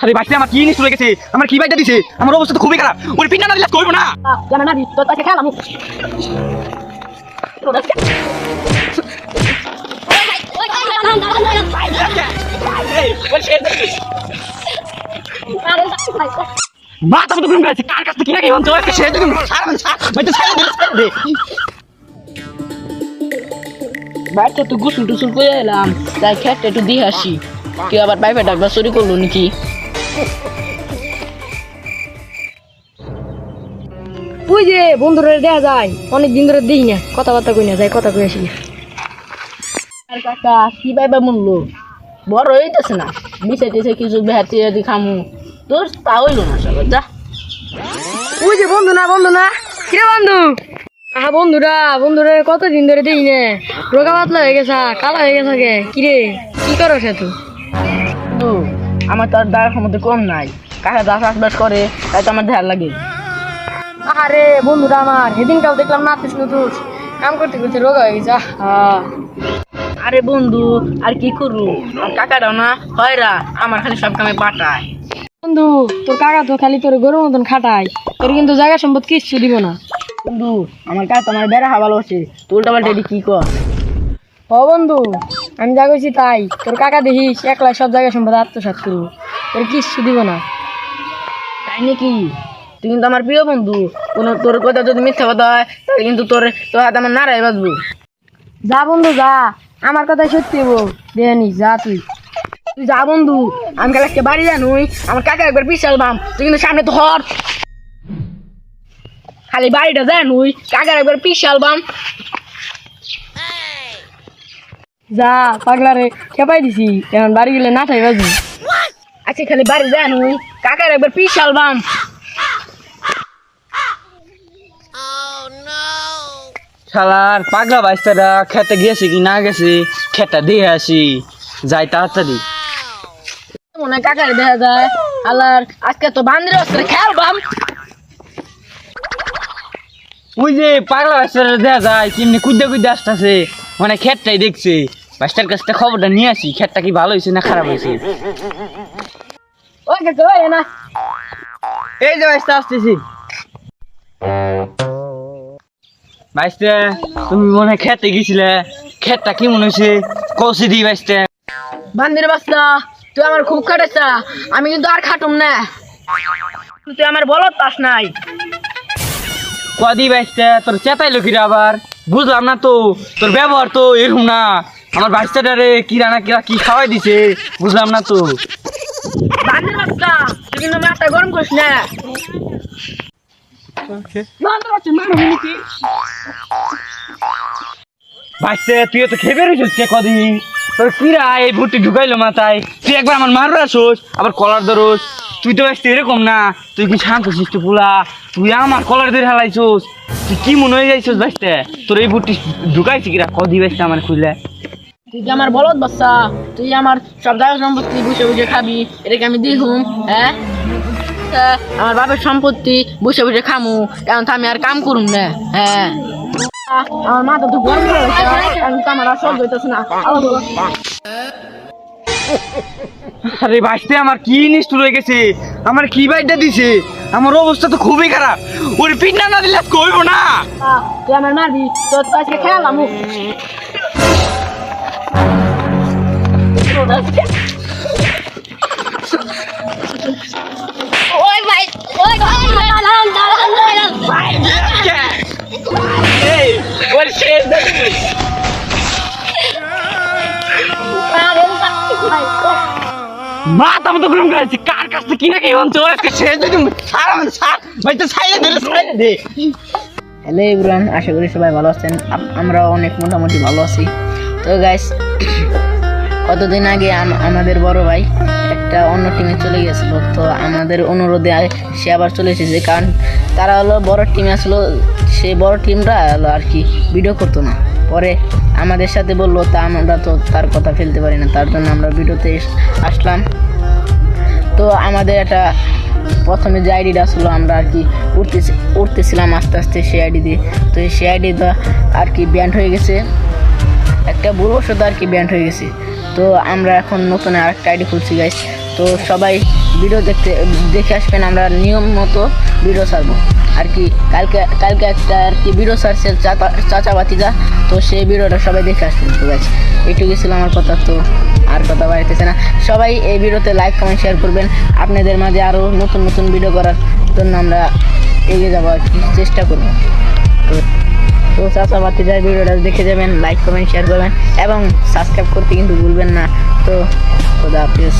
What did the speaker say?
আরে ভাই আমার কি নিয়ে গেছে, আমার কি বাইটা দিছে, আমার অবস্থা তো খুবই খারাপ। ওই পিন্না না দিলে করব না। জানা না দি তোর কাছে খেলাম মাথা মতো ঘুম গেছে, কার কাছে কিনা কি হন তো একটা শেষ দিন সারা সারা ভাই তো সারা দে। বাচ্চা তো গোসল টুসল করে এলাম, তাই খেতে একটু দিয়ে আসি। কেউ আবার পাইপে ডাকবা চুরি করলো নাকি? ওই যে বন্ধুরা দেয়া যায়, অনেক দিন ধরে দিই না, কথাবার্তা কই না, যাই কথা কই আসি। আর কাকা কি পাইবা মূল্য বড় হইতেছে না, মিশে টিসে কিছু বেহাতি যদি খামু তোর তা হইল না সব। যা ওই যে বন্ধু না কিরে বন্ধু? আহা বন্ধুরা কতদিন ধরে দিই না, রোগা পাতলা হয়ে গেছে, কালা হয়ে গেছে গে। কিরে কি করো সে তুই? বন্ধু আমার তো আর দাঁড়ার ক্ষমতা কম নাই, কাকা দা চাষবাস করে তাই তো আমার ধ্যান লাগে। আরে বন্ধুরা আমার সেদিন কাল দেখলাম না তুই কাম করতে করতে রোগা হয়ে গেছে। আরে বন্ধু আর কি করবো, আর কাকাটাও না হয়রা আমার খালি সব কামে পাঠায়। বন্ধু তোর কাকা তো খালি তোর গরুর মতন খাটায়, তোর কিন্তু জায়গা সম্পদ কিচ্ছু দিব না। বন্ধু আমার কাকা আমার বেড়া ভালোবাসে, তো উল্টা পাল্টা এটি কি কর? ও বন্ধু আমি যা কইছি তাই, তোর কাকা দেখিস একলা সব জায়গা সম্পদ আত্মসাৎ করবো, তোর কিচ্ছু দিব না। তাই নাকি? তুই কিন্তু আমার প্রিয় বন্ধু, কোনো তোর কথা যদি মিথ্যা কথা হয় তাহলে কিন্তু তোর হাতে আমার নাড়াই বাঁচবো। যা বন্ধু যা, আমার কথাই সত্যি বল, দেয়ানি যা তুই। তুই যা বন্ধু, আমি কাল আজকে বাড়ি জানুই, আমার কাকা একবার বিশাল বাম, তুই কিন্তু সামনে তো হর খালি বাড়িটা জানুই, কাকার একবার বিশাল বাম। যা পাগলা রে খেপাই দিছি, এখন বাড়ি গেলে না থাই বাজু। আচ্ছা খালি বাড়ি জানুই, কাকার একবার বিশাল বাম। শালার পাগলা বাইস্তারা খেতে গেছে কি না গেছে, খেতা দিয়ে আসি যাই তাড়াতাড়ি। মনে হয় কাকার দেখা যায়, আল্লাহর আজকে তো বান্দির অস্ত্রে খেয়াল বাম। ওই যে পাগলা বাইস্তারা দেখা যায় কেমনি কুদ্দে আসতেছে, মানে খেতটাই দেখছে। বাইস্তার কাছ থেকে খবরটা নিয়ে আসি, খেতটা কি ভালো হয়েছে না খারাপ হয়েছে। ওই কাকা ওই না, এই যে বাইস্তা আসতেছি। বাইস্তা তুমি মনে হয় খেতে গেছিলে, খেতটা কি মনে হয়েছে কৌশি দি বাইস্তা? বান্দির বাচ্চা তুই আমার খুব খাটাইছা, আমি কিন্তু আর খাটুম না, তুই আমার বলত পাস নাই। কদি বাইস্তা তোর চেতাই লোকিরা আবার বুঝলাম না তো, তোর ব্যবহার তো এরকম না। আমার বাইস্তাটারে কিরা না কিরা কি খাওয়াই দিছে বুঝলাম না তো। বান্দির বাচ্চা তুই কিন্তু মাথা গরম করিস না। বাইস্তা তুই তো খেয়ে বেরোছিস কে কদিন, তোর কিরা এই ভুট্টি ঢুকাইলো মাথায়, তুই একবার আমার মারবার আসোস আবার কলার ধরোস। তুই তো বাইস্তা এরকম না, তুই কি শান্ত শিষ্ট পোলা, তুই আমার কলার ধরে হেলাইছোস। তুই কি মনে হয়ে যাইছোস বাইস্তা, তোর এই ভুট্টি ঢুকাইছি কিরা কদি বাইস্তা আমার খুললে? তুই কি আমার বলত বাচ্চা, তুই আমার সব জায়গা সম্পত্তি বসে বসে খাবি, এটাকে আমি দিহুম? হ্যাঁ আমার বাপের সম্পত্তি বসে বসে খামু, এখন তো আমি আর কাম করুম না। হ্যাঁ আমার মাথা তো গরম হয়ে গেছে, এখন তো আমার আর সহ্য হইতেছে না। আরে বাইস্তে আমার কি নিষ্ঠুর হয়ে গেছে, আমার কি বাইটা দিছে, আমার অবস্থা তো খুবই খারাপ। ওর পিন্না না দিলে কইব না। তুই আমার মারবি, তোর তো আজকে খেলাম। ওই ভাই ওই এই ওর শেষ দেখি মাথা মতো গরম করেছি, কার কাছ থেকে কিনা কি হন তো আজকে শেষ দেখি সারা সার ভাই তো সাইডে দে। হ্যালো এভরিওয়ান, আশা করি সবাই ভালো আছেন, আমরা অনেক মোটামুটি ভালো আছি। তো গাইস কতদিন আগে আমাদের বড় ভাই একটা অন্য টিমে চলে গেছিলো, তো আমাদের অনুরোধে সে আবার চলে এসেছে, কারণ তারা হলো বড় টিমে আসলো, সেই বড় টিমটা হলো আর কি ভিডিও করতো না। পরে আমাদের সাথে বললো, তা আমরা তো তার কথা ফেলতে পারি না, তার জন্য আমরা ভিডিওতে আসলাম। তো আমাদের একটা প্রথমে যে আইডিটা আসলো, আমরা আর কি উঠতেছিলাম আস্তে আস্তে সেই আইডি দিয়ে, তো সেই আইডিটা আর কি ব্যান্ড হয়ে গেছে, একটা ভুলবশত আর কি ব্যান্ড হয়ে গেছে। তো আমরা এখন নতুন আরেকটা আইডি খুলছি গাইস, তো সবাই ভিডিও দেখে আসবেন। আমরা নিয়ম মতো ভিডিও ছাড়বো আর কি। কালকে একটা আর কি ভিডিও ছাড়ছে চাচা ভাতিজা, তো সেই ভিডিওটা সবাই দেখে আসবেন। তো গাইস এইটুকু ছিল আমার কথা, তো আর কথা বাড়িতেছে না। সবাই এই ভিডিওতে লাইক কমেন্ট শেয়ার করবেন। আপনাদের মাঝে আরও নতুন নতুন ভিডিও করার জন্য আমরা এগিয়ে যাবো আর কি, চেষ্টা করবো। তো চাচা ভাতিজার ভিডিওটা দেখে যাবেন, লাইক কমেন্ট শেয়ার করবেন এবং সাবস্ক্রাইব করতে কিন্তু ভুলবেন না। তো খোদা হাফেজ।